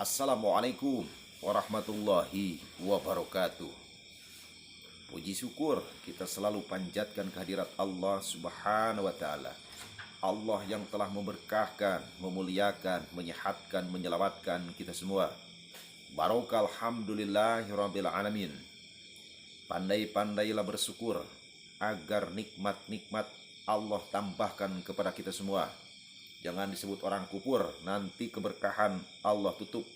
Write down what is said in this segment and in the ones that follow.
Assalamualaikum warahmatullahi wabarakatuh. Puji syukur kita selalu panjatkan kehadirat Allah Subhanahu wa Ta'ala. Allah yang telah memberkahkan, memuliakan, menyehatkan, menyelamatkan kita semua. Barokah alhamdulillahirabbil alamin. Pandai-pandailah bersyukur agar nikmat-nikmat Allah tambahkan kepada kita semua. Jangan disebut orang kufur, nanti keberkahan Allah tutup.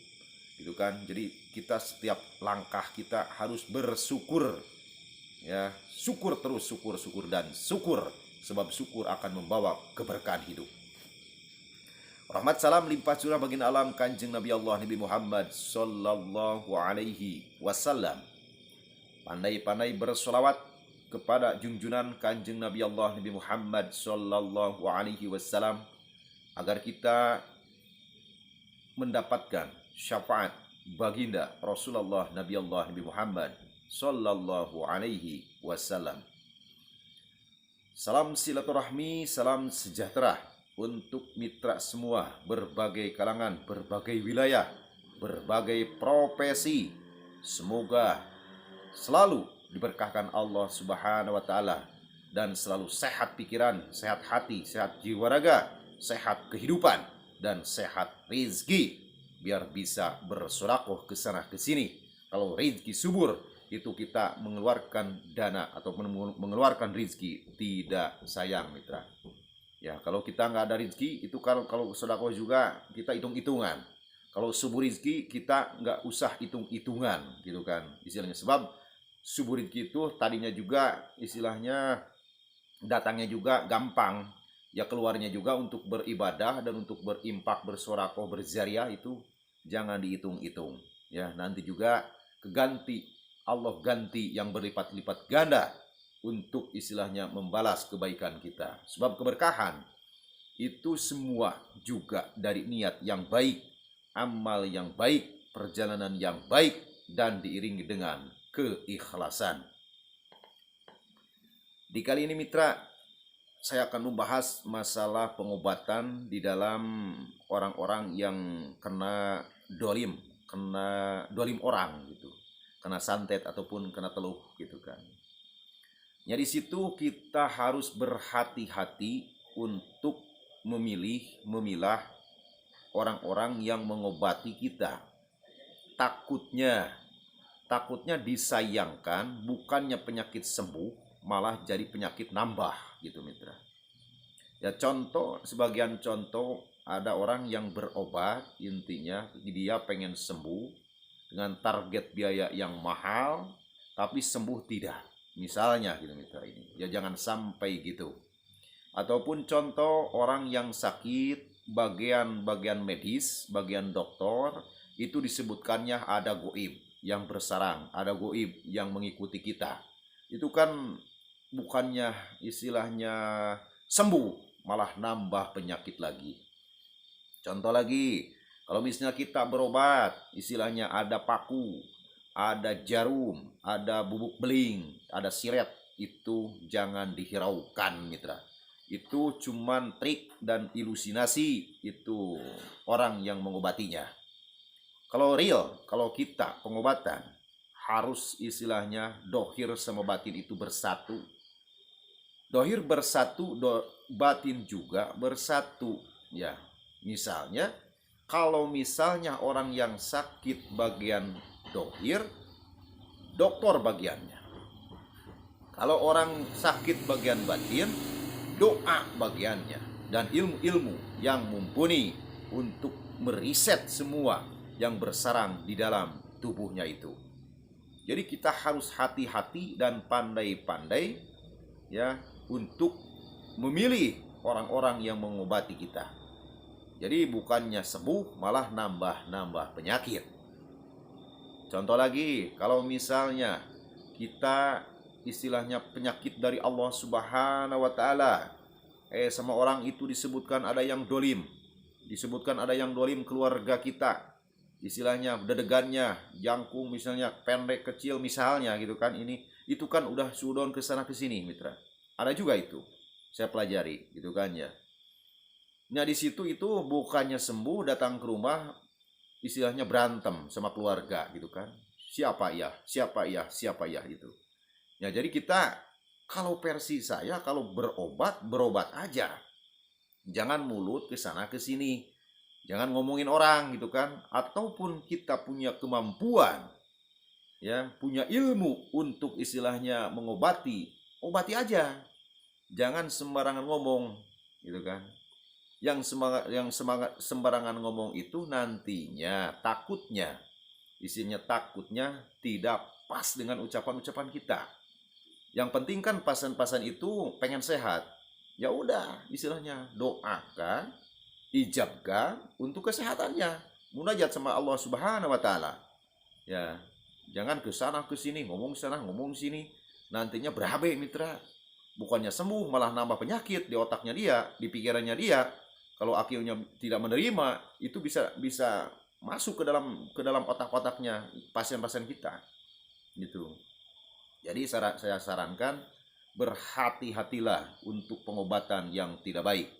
Gitu kan? Jadi kita setiap langkah kita harus bersyukur. Ya, syukur terus, syukur dan syukur, sebab syukur akan membawa keberkahan hidup. Rahmat salam limpah curah baginda alam Kanjeng Nabi Allah Nabi Muhammad sallallahu alaihi wasallam. Pandai-pandai bersolawat kepada junjungan Kanjeng Nabi Allah Nabi Muhammad sallallahu alaihi wasallam agar kita mendapatkan syafaat baginda Rasulullah Nabi Allah Nabi Muhammad sallallahu alaihi wasallam. Salam silaturahmi, salam sejahtera untuk mitra semua berbagai kalangan, berbagai wilayah, berbagai profesi. Semoga selalu diberkahkan Allah Subhanahu wa Ta'ala dan selalu sehat pikiran, sehat hati, sehat jiwa raga, sehat kehidupan, dan sehat rezeki, biar bisa bersodakoh ke sana ke sini. Kalau rezeki subur, itu kita mengeluarkan dana atau mengeluarkan rezeki tidak sayang mitra. Ya, kalau kita nggak ada rezeki, itu kalau sodakoh juga kita hitung-hitungan. Kalau subur rezeki kita nggak usah hitung-hitungan, gitu kan istilahnya. Sebab subur rezeki itu tadinya juga istilahnya datangnya juga gampang. Ya, keluarnya juga untuk beribadah dan untuk berimpak, bersorakoh, berzariah itu jangan dihitung-hitung. Ya, nanti juga keganti, Allah ganti yang berlipat-lipat ganda untuk istilahnya membalas kebaikan kita. Sebab keberkahan itu semua juga dari niat yang baik, amal yang baik, perjalanan yang baik, dan diiringi dengan keikhlasan. Di kali ini mitra, saya akan membahas masalah pengobatan di dalam orang-orang yang kena dolim orang gitu, kena santet ataupun kena teluh gitu kan. Ya, di situ kita harus berhati-hati untuk memilah orang-orang yang mengobati kita. Takutnya disayangkan, bukannya penyakit sembuh, malah jadi penyakit nambah gitu mitra. Ya, sebagian contoh ada orang yang berobat, intinya dia pengen sembuh dengan target biaya yang mahal, tapi sembuh tidak. Misalnya gitu mitra ini. Ya, jangan sampai gitu. Ataupun contoh orang yang sakit, bagian medis, bagian dokter, itu disebutkannya ada goib yang bersarang, ada goib yang mengikuti kita. Itu kan bukannya istilahnya sembuh, malah nambah penyakit lagi. Contoh lagi, kalau misalnya kita berobat, istilahnya ada paku, ada jarum, ada bubuk beling, ada siret, itu jangan dihiraukan mitra. Itu cuman trik dan ilusinasi itu orang yang mengobatinya. Kalau real, kalau kita pengobatan, harus istilahnya dohir sama batin itu bersatu. Dohir bersatu, batin juga bersatu. Ya, misalnya kalau misalnya orang yang sakit bagian dohir, dokter bagiannya. Kalau orang sakit bagian batin, doa bagiannya. Dan ilmu-ilmu yang mumpuni untuk meriset semua yang bersarang di dalam tubuhnya itu. Jadi kita harus hati-hati dan pandai-pandai ya untuk memilih orang-orang yang mengobati kita. Jadi bukannya sembuh, malah nambah penyakit. Contoh lagi, kalau misalnya kita istilahnya penyakit dari Allah Subhanahu wa Ta'ala, sama orang itu disebutkan ada yang dolim, keluarga kita, istilahnya dedegannya jangkung misalnya pendek kecil misalnya gitu kan, itu kan udah sudon ke sana ke sini mitra. Ada juga itu saya pelajari gitu kan ya. Nah, di situ itu bukannya sembuh, datang ke rumah istilahnya berantem sama keluarga gitu kan. Siapa ya, siapa ya, siapa ya itu. Ya jadi kita, kalau versi saya, kalau berobat, berobat aja. Jangan mulut ke sana ke sini. Jangan ngomongin orang gitu kan. Ataupun kita punya kemampuan, ya, punya ilmu untuk istilahnya mengobati, obati aja. Jangan sembarangan ngomong gitu kan. Yang sembarangan ngomong itu nantinya takutnya, isinya takutnya tidak pas dengan ucapan-ucapan kita. Yang penting kan pasien-pasien itu pengen sehat. Ya udah, istilahnya doakan, ijabkan untuk kesehatannya. Munajat sama Allah Subhanahu wa taala. Ya, jangan ke sana ke sini, ngomong sana, ngomong sini. Nantinya berabe mitra. Bukannya sembuh, malah nambah penyakit di otaknya dia, di pikirannya dia. Kalau akhirnya tidak menerima, itu bisa masuk ke dalam otak-otaknya pasien-pasien kita. Gitu. Jadi saya sarankan, berhati-hatilah untuk pengobatan yang tidak baik.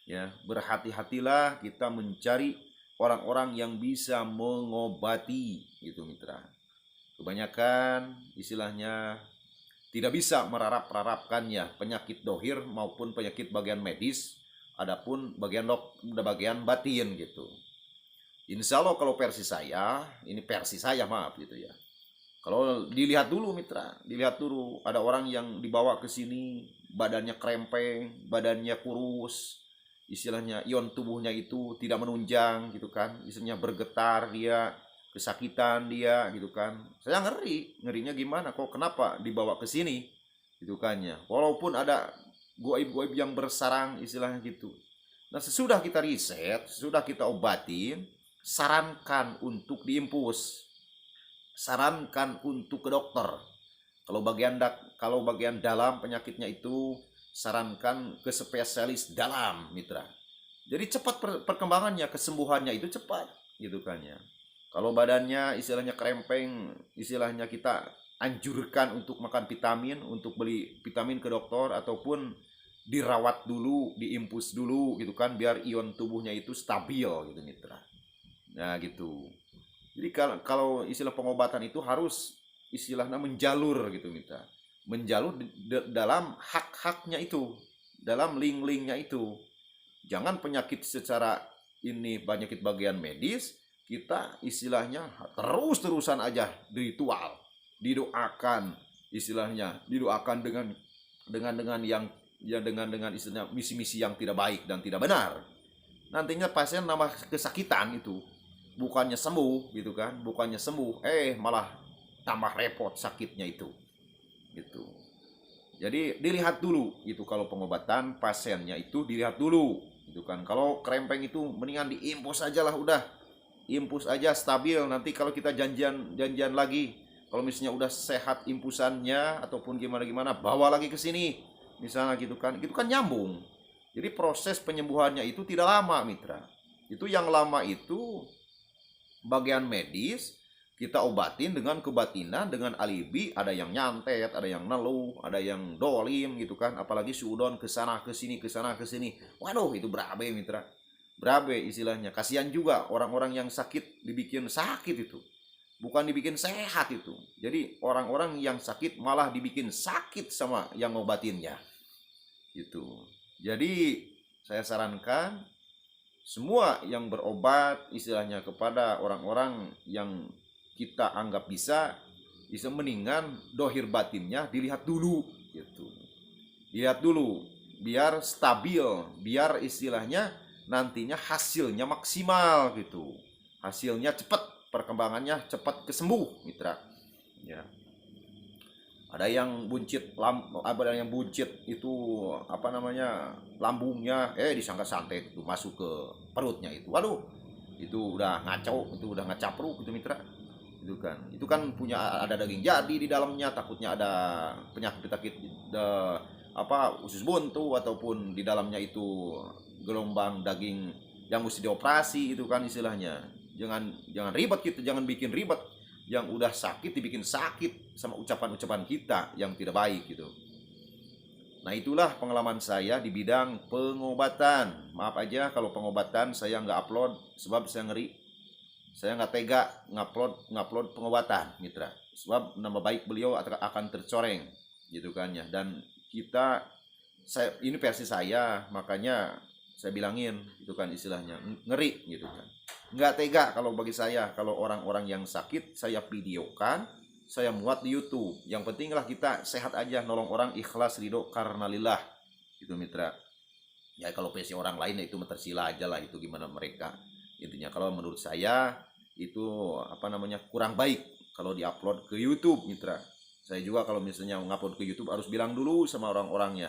Ya, berhati-hatilah kita mencari orang-orang yang bisa mengobati, gitu mitra. Kebanyakan istilahnya tidak bisa merarap-rarapkannya penyakit dohir maupun penyakit bagian medis, adapun bagian batin gitu. Insya Allah kalau versi saya, ini versi saya maaf gitu ya. Kalau dilihat dulu mitra, dilihat dulu ada orang yang dibawa ke sini badannya krempeng, badannya kurus, istilahnya ion tubuhnya itu tidak menunjang gitu kan, istilahnya bergetar dia, kesakitan dia gitu kan. Saya ngerinya gimana kok, kenapa dibawa ke sini gitu kan ya. Walaupun ada goib-goib yang bersarang istilahnya gitu. Nah, sesudah kita riset, sesudah kita obatin, sarankan untuk diimpus. Sarankan untuk ke dokter. Kalau bagian dalam penyakitnya itu, sarankan ke spesialis dalam mitra. Jadi cepat perkembangannya, kesembuhannya itu cepat gitu kan ya. Kalau badannya istilahnya krempeng, istilahnya kita anjurkan untuk makan vitamin, untuk beli vitamin ke dokter ataupun dirawat dulu, diimpus dulu gitu kan, biar ion tubuhnya itu stabil gitu mitra. Nah gitu. Jadi kalau istilah pengobatan itu harus istilahnya menjalur gitu mitra. Menjalur dalam hak-haknya itu, dalam link-linknya itu. Jangan penyakit secara ini penyakit bagian medis, kita istilahnya terus-terusan aja ritual, didoakan istilahnya, didoakan dengan yang ya dengan istilahnya misi-misi yang tidak baik dan tidak benar. Nantinya pasien nambah kesakitan itu. Bukannya sembuh gitu kan, bukannya sembuh, malah tambah repot sakitnya itu. Gitu. Jadi dilihat dulu itu, kalau pengobatan pasiennya itu dilihat dulu gitu kan. Kalau krempeng itu mendingan diimpus aja lah, udah impus aja stabil. Nanti kalau kita janjian lagi, kalau misalnya udah sehat impusannya ataupun gimana bawa lagi ke sini misalnya gitu kan, itu kan nyambung. Jadi proses penyembuhannya itu tidak lama mitra. Itu yang lama itu bagian medis, kita obatin dengan kebatinan, dengan alibi. Ada yang nyantet, ada yang neluh, ada yang dolim gitu kan. Apalagi suudon kesana kesini, kesana kesini. Waduh, itu berabe mitra. Berabe istilahnya. Kasihan juga orang-orang yang sakit, dibikin sakit itu. Bukan dibikin sehat itu. Jadi orang-orang yang sakit malah dibikin sakit sama yang ngobatinnya. Gitu. Jadi saya sarankan semua yang berobat istilahnya kepada orang-orang yang kita anggap bisa mendingan dohir batinnya dilihat dulu gitu. Dilihat dulu biar stabil, biar istilahnya nantinya hasilnya maksimal gitu. Hasilnya cepat, perkembangannya cepat kesembuh mitra. Ya. Ada yang buncit ada yang buncit itu apa namanya, lambungnya disangka santet itu masuk ke perutnya itu. Waduh, itu udah ngaco, itu udah ngacapruk itu mitra. Itu kan punya ada daging jadi di dalamnya, takutnya ada penyakit usus buntu ataupun di dalamnya itu gelombang daging yang mesti dioperasi itu kan istilahnya. Jangan ribet kita, jangan bikin ribet. Yang udah sakit dibikin sakit sama ucapan-ucapan kita yang tidak baik gitu. Nah itulah pengalaman saya di bidang pengobatan. Maaf aja kalau pengobatan saya nggak upload sebab saya ngeri. Saya nggak tega ngupload pengobatan, mitra. Sebab nama baik beliau akan tercoreng, gitu kan ya. Dan ini versi saya, makanya saya bilangin, itu kan istilahnya ngeri, gitu kan. Nggak tega kalau bagi saya, kalau orang-orang yang sakit saya videokan, saya muat di YouTube. Yang penting lah kita sehat aja, nolong orang ikhlas ridho karena lillah, gitu mitra. Ya kalau versi orang lain ya itu tersilah aja lah, itu gimana mereka. Intinya kalau menurut saya itu kurang baik kalau diupload ke YouTube, mitra. Saya juga kalau misalnya ngupload ke YouTube harus bilang dulu sama orang-orangnya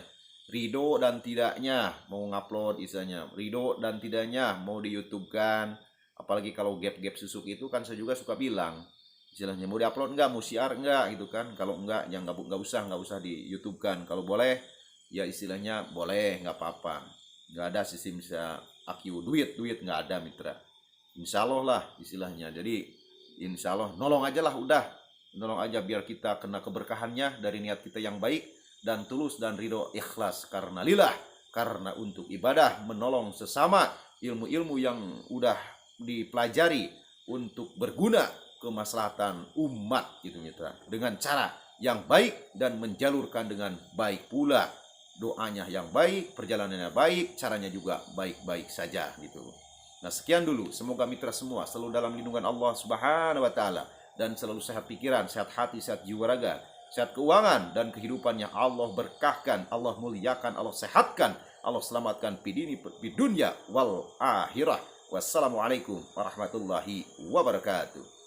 ridho dan tidaknya mau ngupload, istilahnya ridho dan tidaknya mau di YouTube kan. Apalagi kalau gap-gap susuk itu kan saya juga suka bilang istilahnya mau diupload enggak, mau siar enggak, gitu kan. Kalau enggak ya nggak usah di YouTube kan. Kalau boleh ya istilahnya boleh, nggak apa-apa. Nggak ada sistem bisa aku duit nggak ada, mitra. Insya Allah lah istilahnya. Jadi insya Allah nolong aja lah, udah nolong aja biar kita kena keberkahannya dari niat kita yang baik dan tulus dan ridho ikhlas karena lillah, karena untuk ibadah, menolong sesama, ilmu-ilmu yang udah dipelajari untuk berguna kemaslahatan umat, gitu mitra, dengan cara yang baik dan menjalurkan dengan baik pula, doanya yang baik, perjalanannya baik, caranya juga baik-baik saja, gitu. Nah, sekian dulu. Semoga mitra semua selalu dalam lindungan Allah Subhanahu wa taala dan selalu sehat pikiran, sehat hati, sehat jiwa raga, sehat keuangan dan kehidupannya Allah berkahkan, Allah muliakan, Allah sehatkan, Allah selamatkan di dunia wal akhirah. Wassalamualaikum warahmatullahi wabarakatuh.